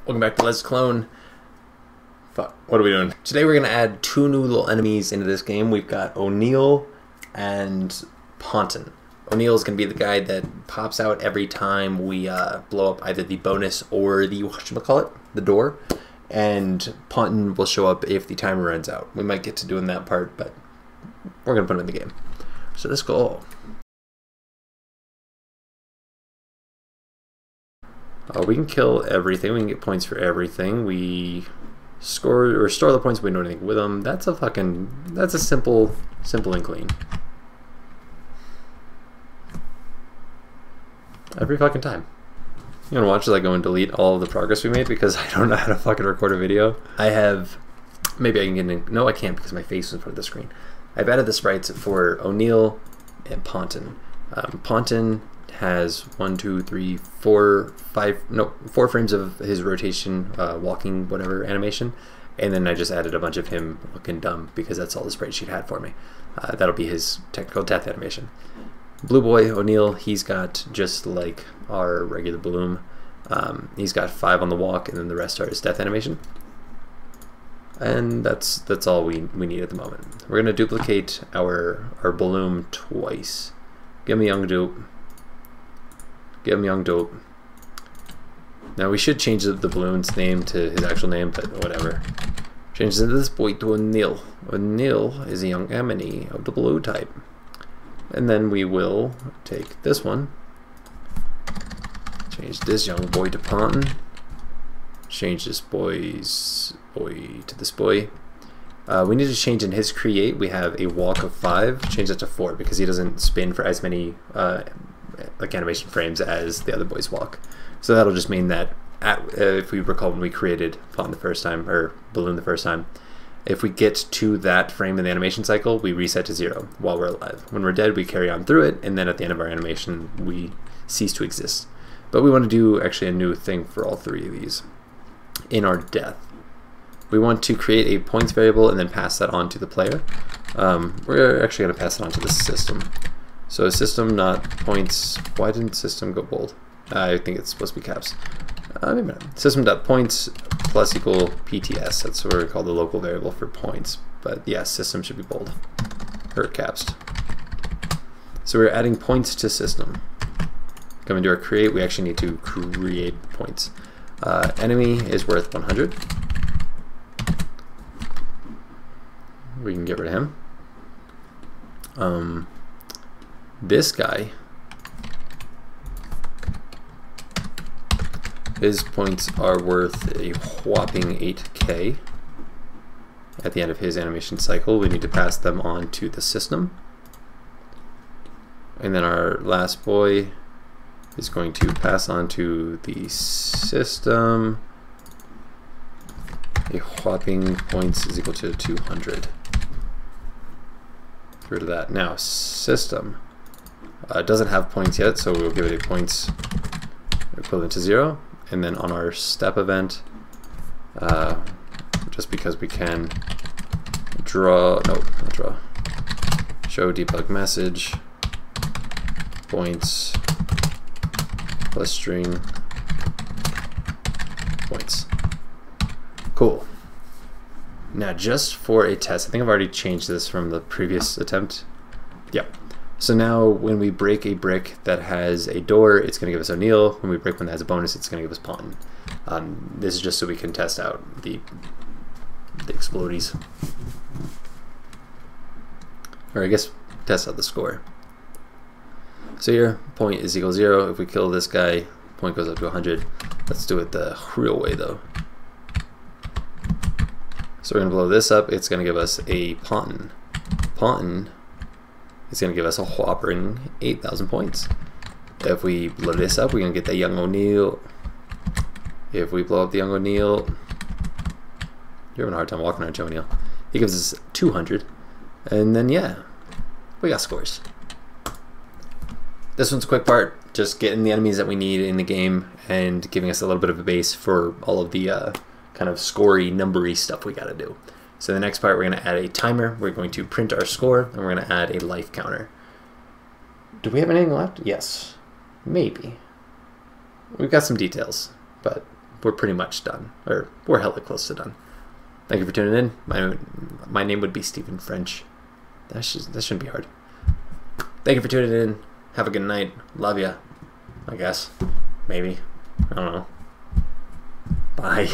Welcome back to Let's Clone. Fuck, what are we doing? Today we're going to add two new little enemies into this game. We've got O'Neill and Ponton. O'Neill is going to be the guy that pops out every time we blow up either the bonus or the whatchamacallit, the door. And Ponton will show up if the timer runs out. We might get to doing that part, but we're going to put him in the game. So let's go. We can kill everything. We can get points for everything. We score or store the points. We don't do anything with them. That's a simple and clean. Every fucking time. You wanna watch as I go and delete all of the progress we made because I don't know how to fucking record a video. Maybe I can get in. No, I can't because my face is in front of the screen. I've added the sprites for O'Neill and Ponton. Ponton has 4 frames of his rotation, walking, whatever animation, and then I just added a bunch of him looking dumb because that's all the spreadsheet had for me. That'll be his technical death animation. Blue Boy O'Neill, he's got just like our regular Bloom. He's got 5 on the walk, and then the rest are his death animation. And that's all we need at the moment. We're gonna duplicate our Bloom twice. Give me Young Dupe. Give him Young Dope. Now we should change the balloon's name to his actual name, but whatever. Change this boy to O'Neill. O'Neill is a young Amity of the blue type. And then we will take this one. Change this young boy to Ponton. Change this boy to this boy. We need to change in his create. We have a walk of 5. Change that to 4 because he doesn't spin for as many like animation frames as the other boys walk. So that'll just mean that if we recall when we created Fawn the first time, or Balloon the first time, if we get to that frame in the animation cycle, we reset to 0 while we're alive. When we're dead, we carry on through it, and then at the end of our animation, we cease to exist. But we want to do actually a new thing for all 3 of these. In our death, we want to create a points variable and then pass that on to the player. We're actually going to pass it on to the system. So system not points. Why didn't system go bold? I think it's supposed to be caps. System.points plus equal PTS. That's what we call the local variable for points. But yeah, system should be bold or caps. So we're adding points to system. Coming to our create, we actually need to create points. Enemy is worth 100. We can get rid of him. This guy, his points are worth a whopping 8k. At the end of his animation cycle, we need to pass them on to the system. And then our last boy is going to pass on to the system. A whopping points is equal to 200. Get rid of that. Now, system doesn't have points yet, so we'll give it a points equivalent to 0. And then on our step event, just because we can show debug message, points plus string points. Cool. Now just for a test, I think I've already changed this from the previous attempt. Yep. So now when we break a brick that has a door, it's going to give us O'Neill. When we break one that has a bonus, it's going to give us Ponton. This is just so we can test out the explodies. Or I guess test out the score. So here, point is equal 0. If we kill this guy, point goes up to 100. Let's do it the real way though. So we're going to blow this up. It's going to give us a Ponton. Ponton is going to give us a whopping 8,000 points. If we blow this up, we're going to get that young O'Neill. If we blow up the young O'Neill, you're having a hard time walking around O'Neill. He gives us 200. And then yeah, we got scores. This one's a quick part, just getting the enemies that we need in the game and giving us a little bit of a base for all of the kind of scorey, numbery stuff we got to do. So the next part, we're going to add a timer. We're going to print our score, and we're going to add a life counter. Do we have anything left? Yes. Maybe. We've got some details, but we're pretty much done, or we're hella close to done. Thank you for tuning in. My name would be Stephen French. That shouldn't be hard. Thank you for tuning in. Have a good night. Love ya. I guess. Maybe. I don't know. Bye.